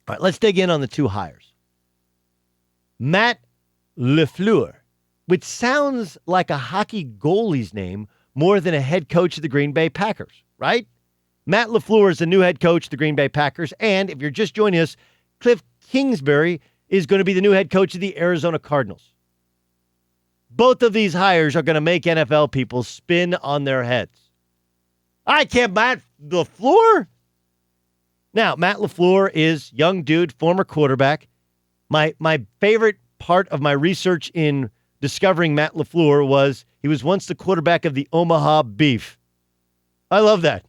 All right, let's dig in on the two hires. Matt LaFleur, which sounds like a hockey goalie's name more than a head coach of the Green Bay Packers, right? Matt LaFleur is the new head coach of the Green Bay Packers, and if you're just joining us, Kliff Kingsbury is going to be the new head coach of the Arizona Cardinals. Both of these hires are going to make NFL people spin on their heads. I can't Matt LaFleur? Now, Matt LaFleur is young dude, former quarterback. My favorite part of my research in discovering Matt LaFleur was he was once the quarterback of the Omaha Beef. I love that.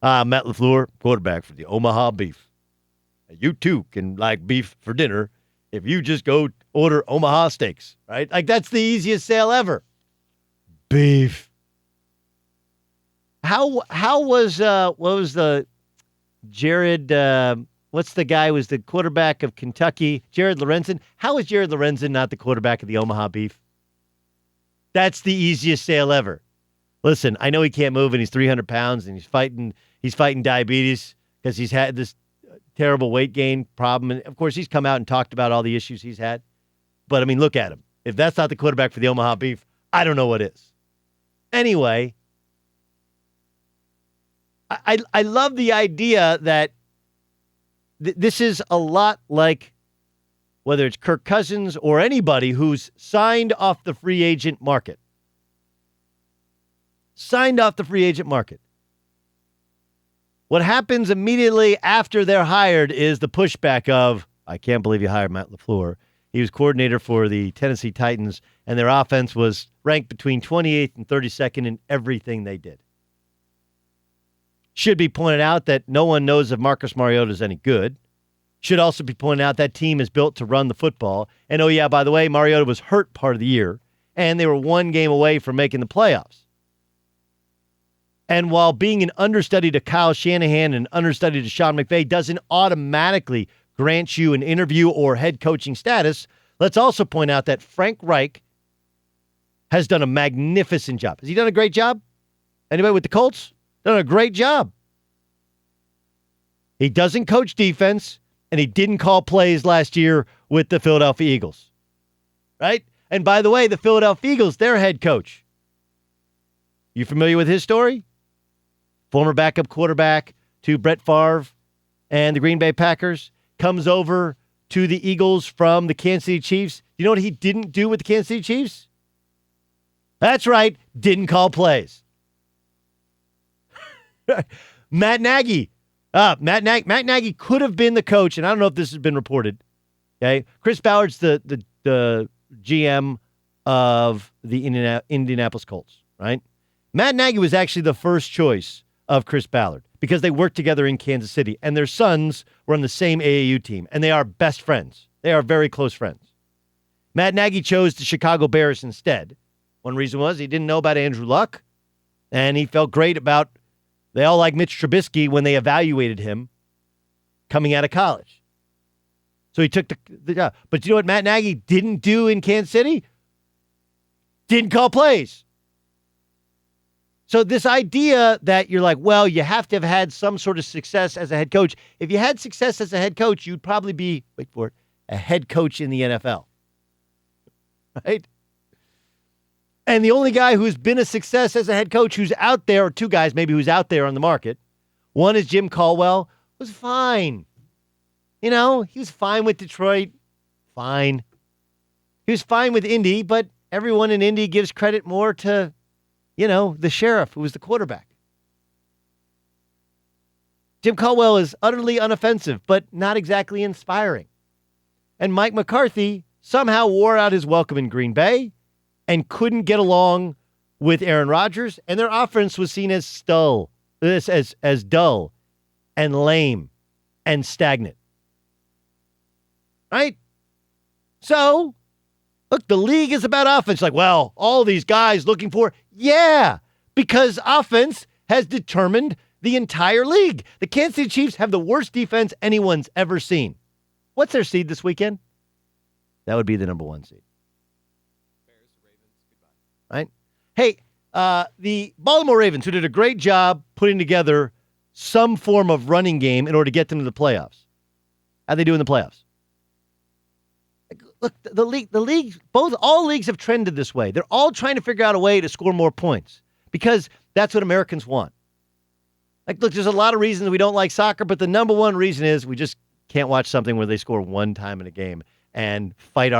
Matt LaFleur, quarterback for the Omaha Beef. You too can like beef for dinner if you just go order Omaha steaks, right? Like that's the easiest sale ever. Beef. How was what was the Jared? What's the guy who was the quarterback of Kentucky? Jared Lorenzen. How is Jared Lorenzen not the quarterback of the Omaha Beef? That's the easiest sale ever. Listen, I know he can't move and he's 300 pounds and he's fighting diabetes because he's had this terrible weight gain problem. And of course, he's come out and talked about all the issues he's had. But I mean, look at him. If that's not the quarterback for the Omaha Beef, I don't know what is. Anyway, I love the idea that this is a lot like whether it's Kirk Cousins or anybody who's signed off the free agent market. Signed off the free agent market. What happens immediately after they're hired is the pushback of, I can't believe you hired Matt LaFleur. He was coordinator for the Tennessee Titans, and their offense was ranked between 28th and 32nd in everything they did. Should be pointed out that no one knows if Marcus Mariota is any good. Should also be pointed out that team is built to run the football. And oh yeah, by the way, Mariota was hurt part of the year, and they were one game away from making the playoffs. And while being an understudy to Kyle Shanahan and understudy to Sean McVay doesn't automatically grant you an interview or head coaching status, let's also point out that Frank Reich has done a magnificent job. Has he done a great job? Anybody with the Colts? Done a great job. He doesn't coach defense, and he didn't call plays last year with the Philadelphia Eagles. Right? And by the way, the Philadelphia Eagles, their head coach. You familiar with his story? Former backup quarterback to Brett Favre and the Green Bay Packers, comes over to the Eagles from the Kansas City Chiefs. You know what he didn't do with the Kansas City Chiefs? That's right, didn't call plays. Matt Nagy. Matt Nagy could have been the coach, and I don't know if this has been reported. Okay, Chris Ballard's the GM of the Indianapolis Colts, right? Matt Nagy was actually the first choice of Chris Ballard because they worked together in Kansas City, and their sons were on the same AAU team, and they are best friends. They are very close friends. Matt Nagy chose the Chicago Bears instead. One reason was he didn't know about Andrew Luck, and he felt great about, they all like Mitch Trubisky when they evaluated him coming out of college. So he took the job. But you know what Matt Nagy didn't do in Kansas City? Didn't call plays. So this idea that you're like, well, you have to have had some sort of success as a head coach. If you had success as a head coach, you'd probably be, wait for it, a head coach in the NFL. Right? And the only guy who's been a success as a head coach who's out there, or two guys maybe who's out there on the market, one is Jim Caldwell, was fine. You know, he was fine with Detroit. Fine. He was fine with Indy, but everyone in Indy gives credit more to, you know, the sheriff who was the quarterback. Jim Caldwell is utterly unoffensive, but not exactly inspiring. And Mike McCarthy somehow wore out his welcome in Green Bay and couldn't get along with Aaron Rodgers, and their offense was seen as dull and lame and stagnant. Right? So, look, the league is about offense. Like, well, all these guys looking for, yeah, because offense has determined the entire league. The Kansas City Chiefs have the worst defense anyone's ever seen. What's their seed this weekend? That would be the number one seed. Bears, Ravens, goodbye. Right? Hey, the Baltimore Ravens, who did a great job putting together some form of running game in order to get them to the playoffs. How'd they do in the playoffs? Look, the league, all leagues have trended this way. They're all trying to figure out a way to score more points because that's what Americans want. Like, look, there's a lot of reasons we don't like soccer, but the number one reason is we just can't watch something where they score one time in a game and fight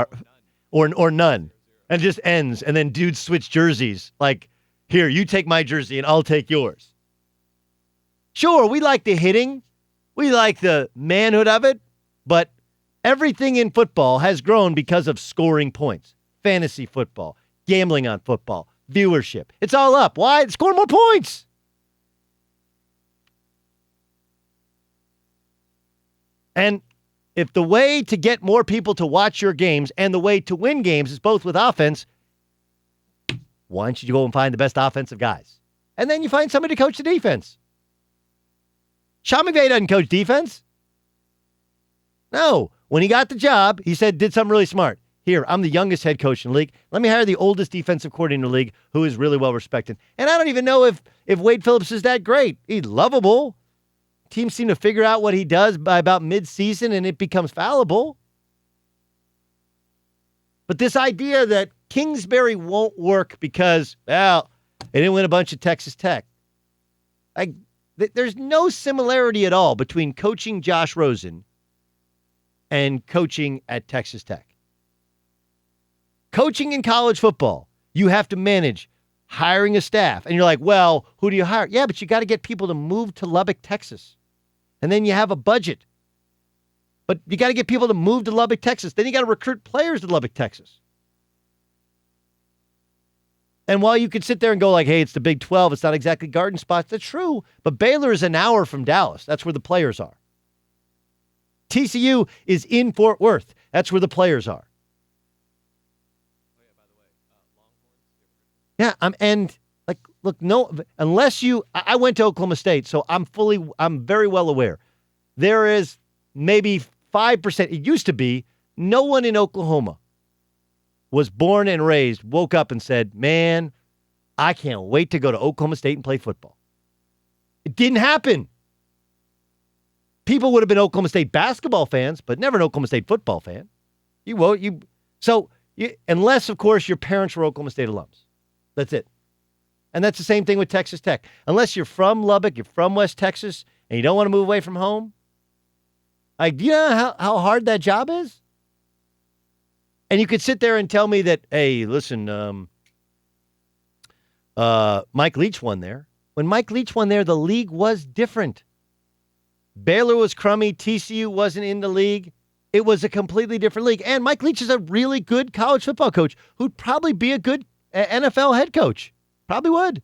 or none, and it just ends, and then dudes switch jerseys. Like, here, you take my jersey and I'll take yours. Sure, we like the hitting, we like the manhood of it, but everything in football has grown because of scoring points. Fantasy football, gambling on football, viewership. It's all up. Why? Score more points. And if the way to get more people to watch your games and the way to win games is both with offense, why don't you go and find the best offensive guys? And then you find somebody to coach the defense. Sean McVay doesn't coach defense. No. When he got the job, he did something really smart. Here, I'm the youngest head coach in the league. Let me hire the oldest defensive coordinator in the league who is really well respected. And I don't even know if Wade Phillips is that great. He's lovable. Teams seem to figure out what he does by about mid-season, and it becomes fallible. But this idea that Kingsbury won't work because, well, they didn't win a bunch at Texas Tech. There's no similarity at all between coaching Josh Rosen and coaching at Texas Tech. Coaching in college football, you have to manage hiring a staff. And you're like, well, who do you hire? Yeah, but you got to get people to move to Lubbock, Texas. And then you have a budget. But you got to get people to move to Lubbock, Texas. Then you got to recruit players to Lubbock, Texas. And while you could sit there and go like, hey, it's the Big 12, it's not exactly garden spots. That's true. But Baylor is an hour from Dallas. That's where the players are. TCU is in Fort Worth. That's where the players are. Oh, yeah, by the way, Longhorns. Yeah, and like, look, no, unless I went to Oklahoma State, so I'm very well aware. There is maybe 5%, it used to be, no one in Oklahoma was born and raised, woke up and said, man, I can't wait to go to Oklahoma State and play football. It didn't happen. People would have been Oklahoma State basketball fans, but never an Oklahoma State football fan. Unless, of course, your parents were Oklahoma State alums. That's it. And that's the same thing with Texas Tech. Unless you're from Lubbock, you're from West Texas, and you don't want to move away from home. Like, do you know how hard that job is? And you could sit there and tell me that, hey, listen, Mike Leach won there. When Mike Leach won there, the league was different. Baylor was crummy. TCU wasn't in the league. It was a completely different league. And Mike Leach is a really good college football coach who'd probably be a good NFL head coach. Probably would.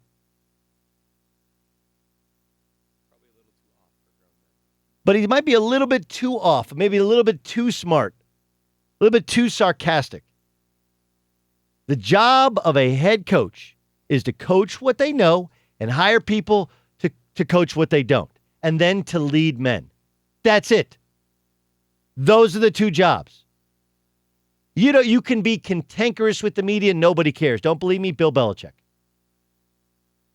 Probably a little too off for grown men. But he might be a little bit too off, maybe a little bit too smart, a little bit too sarcastic. The job of a head coach is to coach what they know and hire people to coach what they don't, and then to lead men. That's it. Those are the two jobs. You can be cantankerous with the media and nobody cares. Don't believe me? Bill Belichick.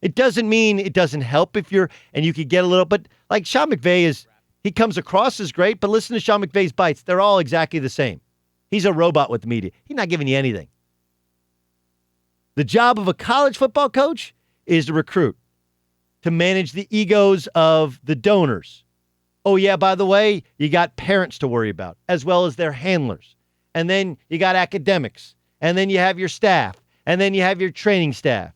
It doesn't mean it doesn't help and you could get a little, but like Sean McVay he comes across as great, but listen to Sean McVay's bites. They're all exactly the same. He's a robot with the media. He's not giving you anything. The job of a college football coach is to recruit, to manage the egos of the donors. Oh, yeah, by the way, you got parents to worry about, as well as their handlers. And then you got academics. And then you have your staff. And then you have your training staff.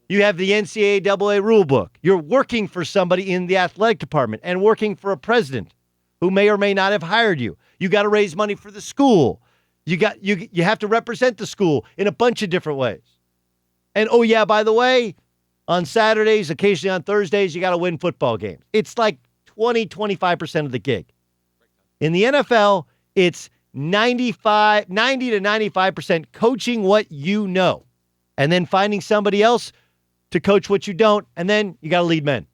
You have the NCAA rule book. You're working for somebody in the athletic department and working for a president who may or may not have hired you. You got to raise money for the school. You have to represent the school in a bunch of different ways. And oh, yeah, by the way, on Saturdays, occasionally on Thursdays, you got to win football games. It's like 25% of the gig. In the NFL, it's 90 to 95% coaching what you know and then finding somebody else to coach what you don't, and then you got to lead men.